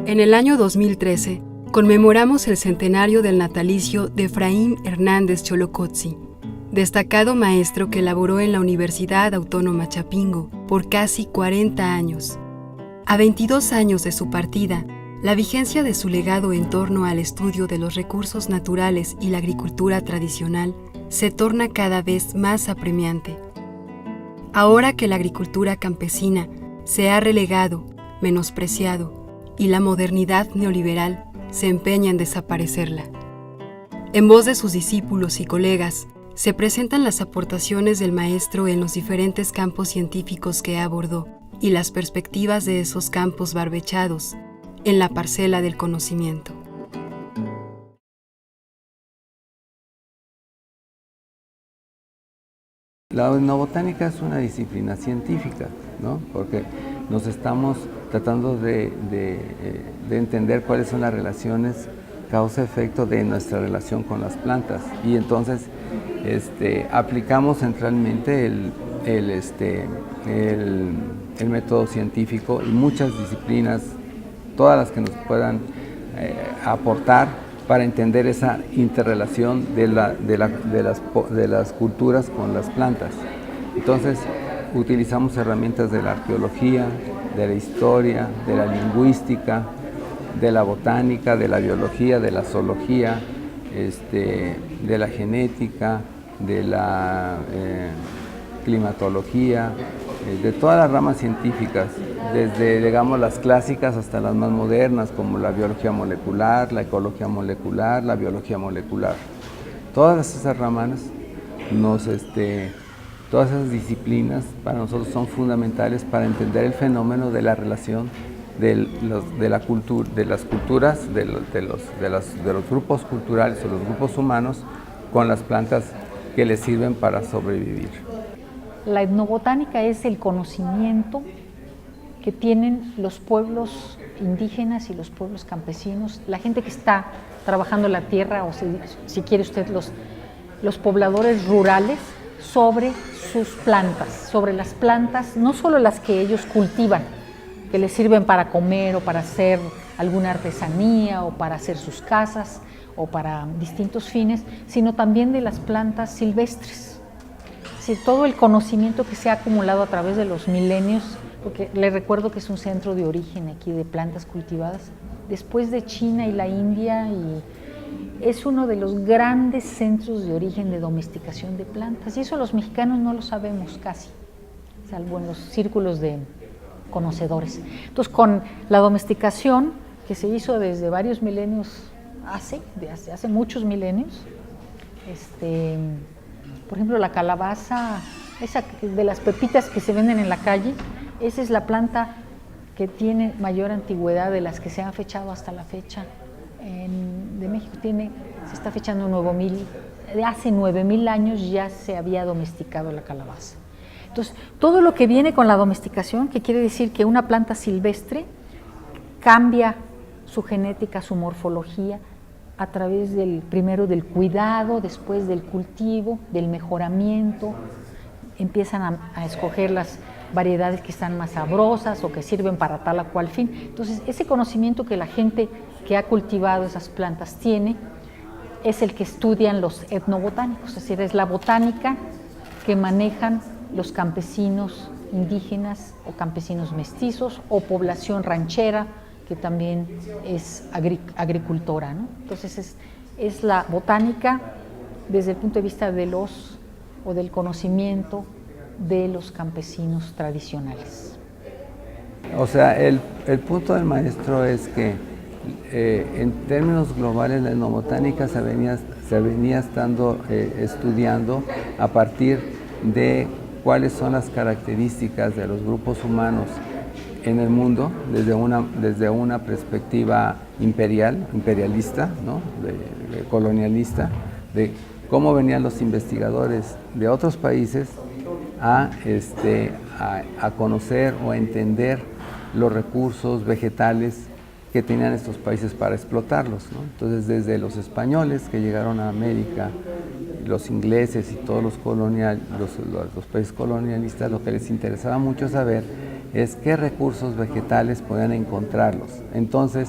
En el año 2013, conmemoramos el centenario del natalicio de Efraín Hernández Cholocotzi, destacado maestro que laboró en la Universidad Autónoma Chapingo por casi 40 años. A 22 años de su partida, la vigencia de su legado en torno al estudio de los recursos naturales y la agricultura tradicional se torna cada vez más apremiante. Ahora que la agricultura campesina se ha relegado, menospreciado, y la modernidad neoliberal se empeña en desaparecerla. En voz de sus discípulos y colegas, se presentan las aportaciones del maestro en los diferentes campos científicos que abordó y las perspectivas de esos campos barbechados en la parcela del conocimiento. La etnobotánica es una disciplina científica, ¿no? Porque nos estamos tratando de entender cuáles son las relaciones causa-efecto de nuestra relación con las plantas, y entonces aplicamos centralmente el método científico y muchas disciplinas, todas las que nos puedan aportar para entender esa interrelación de las culturas con las plantas. Entonces, utilizamos herramientas de la arqueología, de la historia, de la lingüística, de la botánica, de la biología, de la zoología, de la genética, de la climatología, de todas las ramas científicas, desde, digamos, las clásicas hasta las más modernas, como la biología molecular, la ecología molecular, la biología molecular. Todas esas ramas, todas esas disciplinas para nosotros son fundamentales para entender el fenómeno de la relación de las culturas, de los grupos culturales o los grupos humanos con las plantas que les sirven para sobrevivir. La etnobotánica es el conocimiento que tienen los pueblos indígenas y los pueblos campesinos, la gente que está trabajando la tierra, o si quiere usted, los pobladores rurales, sobre sus plantas, sobre las plantas, no solo las que ellos cultivan, que les sirven para comer o para hacer alguna artesanía o para hacer sus casas o para distintos fines, sino también de las plantas silvestres. Todo el conocimiento que se ha acumulado a través de los milenios, porque les recuerdo que es un centro de origen aquí de plantas cultivadas, después de China y la India, y es uno de los grandes centros de origen de domesticación de plantas, y eso los mexicanos no lo sabemos casi, salvo en los círculos de conocedores. Entonces, con la domesticación que se hizo desde varios milenios, hace muchos milenios, por ejemplo, la calabaza, esa de las pepitas que se venden en la calle, esa es la planta que tiene mayor antigüedad de las que se han fechado hasta la fecha. De México se está fechando hace 9,000 años ya se había domesticado la calabaza. Entonces, todo lo que viene con la domesticación, que quiere decir que una planta silvestre cambia su genética, su morfología, a través primero del cuidado, después del cultivo, del mejoramiento, empiezan a escoger las variedades que están más sabrosas o que sirven para tal o cual fin. Entonces, ese conocimiento que la gente que ha cultivado esas plantas tiene es el que estudian los etnobotánicos, es decir, es la botánica que manejan los campesinos indígenas o campesinos mestizos o población ranchera, que también es agricultora, ¿no? Entonces es la botánica desde el punto de vista del conocimiento de los campesinos tradicionales. O sea, el punto del maestro es que en términos globales la etnobotánica se venía estudiando a partir de cuáles son las características de los grupos humanos en el mundo desde una perspectiva imperialista, ¿no? Colonialista, de cómo venían los investigadores de otros países a conocer o a entender los recursos vegetales que tenían estos países para explotarlos, ¿no? Entonces, desde los españoles que llegaron a América, los ingleses y todos los países colonialistas, lo que les interesaba mucho saber es qué recursos vegetales podían encontrarlos. Entonces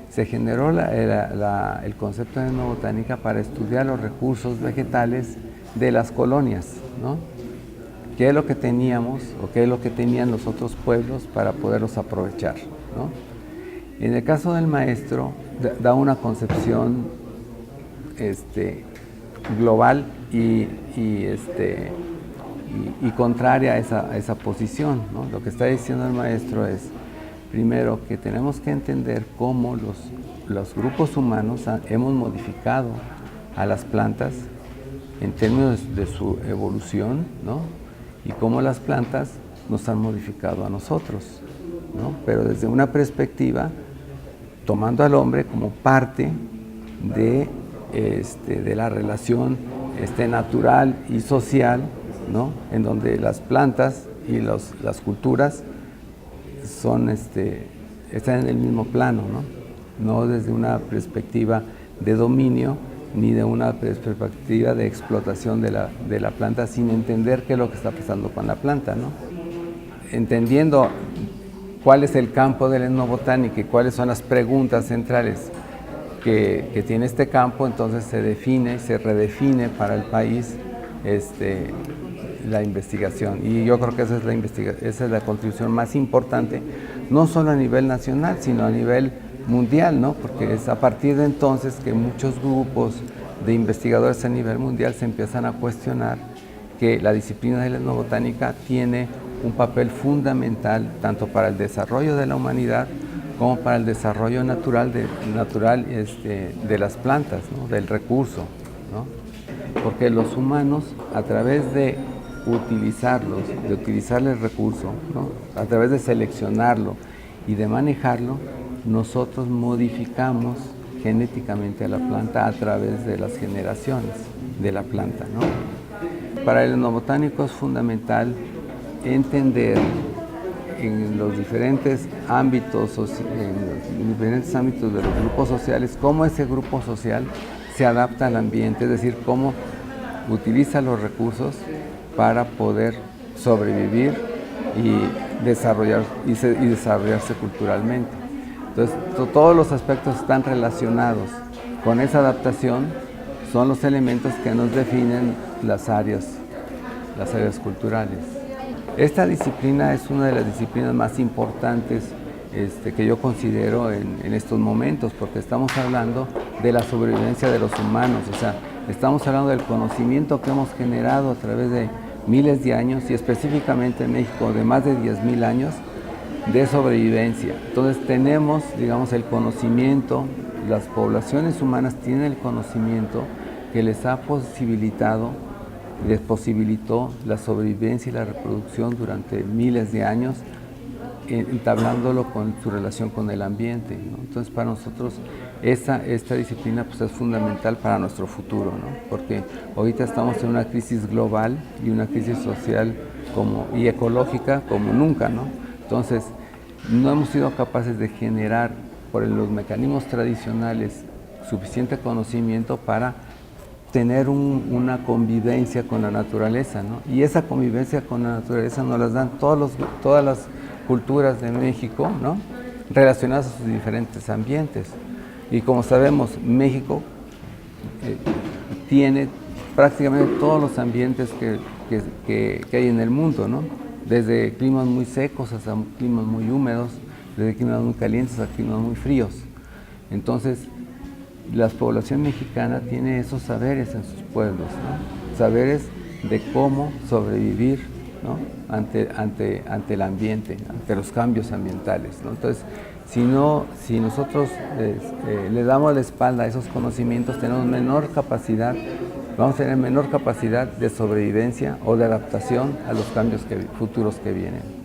se generó el concepto de etnobotánica para estudiar los recursos vegetales de las colonias, ¿no? ¿Qué es lo que teníamos o qué es lo que tenían los otros pueblos para poderlos aprovechar, ¿no? En el caso del maestro, da una concepción global y contraria a esa posición, ¿no? Lo que está diciendo el maestro es, primero, que tenemos que entender cómo los grupos humanos hemos modificado a las plantas en términos de su evolución, ¿no? Y cómo las plantas nos han modificado a nosotros, ¿no? Pero desde una perspectiva, tomando al hombre como parte de la relación natural y social, ¿no? En donde las plantas y las culturas están en el mismo plano, no desde una perspectiva de dominio ni de una perspectiva de explotación de la planta, sin entender qué es lo que está pasando con la planta, ¿no? Entendiendo cuál es el campo de la etnobotánica y cuáles son las preguntas centrales que tiene este campo, entonces se define, se redefine para el país la investigación. Y yo creo que esa es la contribución más importante, no solo a nivel nacional, sino a nivel mundial, ¿no? Porque es a partir de entonces que muchos grupos de investigadores a nivel mundial se empiezan a cuestionar que la disciplina de la etnobotánica tiene un papel fundamental tanto para el desarrollo de la humanidad como para el desarrollo natural de las plantas, ¿no? Del recurso, ¿no? Porque los humanos, a través de utilizar el recurso, ¿no? A través de seleccionarlo y de manejarlo, nosotros modificamos genéticamente a la planta a través de las generaciones de la planta, ¿no? Para el etnobotánico es fundamental entender en los diferentes ámbitos de los grupos sociales, cómo ese grupo social se adapta al ambiente, es decir, cómo utiliza los recursos para poder sobrevivir y desarrollarse culturalmente. Entonces, todos los aspectos están relacionados con esa adaptación, son los elementos que nos definen las áreas culturales. Esta disciplina es una de las disciplinas más importantes que yo considero en estos momentos, porque estamos hablando de la sobrevivencia de los humanos, o sea, estamos hablando del conocimiento que hemos generado a través de miles de años y específicamente en México de más de 10,000 años de sobrevivencia. Entonces tenemos, digamos, el conocimiento, las poblaciones humanas tienen el conocimiento que les posibilitó la sobrevivencia y la reproducción durante miles de años, entablándolo con su relación con el ambiente, ¿no? Entonces para nosotros esta disciplina pues, es fundamental para nuestro futuro, ¿no? Porque ahorita estamos en una crisis global y una crisis social y ecológica como nunca, ¿no? Entonces no hemos sido capaces de generar por los mecanismos tradicionales suficiente conocimiento para tener una convivencia con la naturaleza, ¿no? Y esa convivencia con la naturaleza nos las dan todas las culturas de México, ¿no? Relacionadas a sus diferentes ambientes. Y como sabemos, México tiene prácticamente todos los ambientes que hay en el mundo, ¿no? Desde climas muy secos hasta climas muy húmedos, desde climas muy calientes hasta climas muy fríos. Entonces, la población mexicana tiene esos saberes en sus pueblos, ¿no? Saberes de cómo sobrevivir, ¿no? ante el ambiente, ante los cambios ambientales, ¿no? Entonces, si nosotros le damos la espalda a esos conocimientos, vamos a tener menor capacidad de sobrevivencia o de adaptación a los cambios futuros que vienen.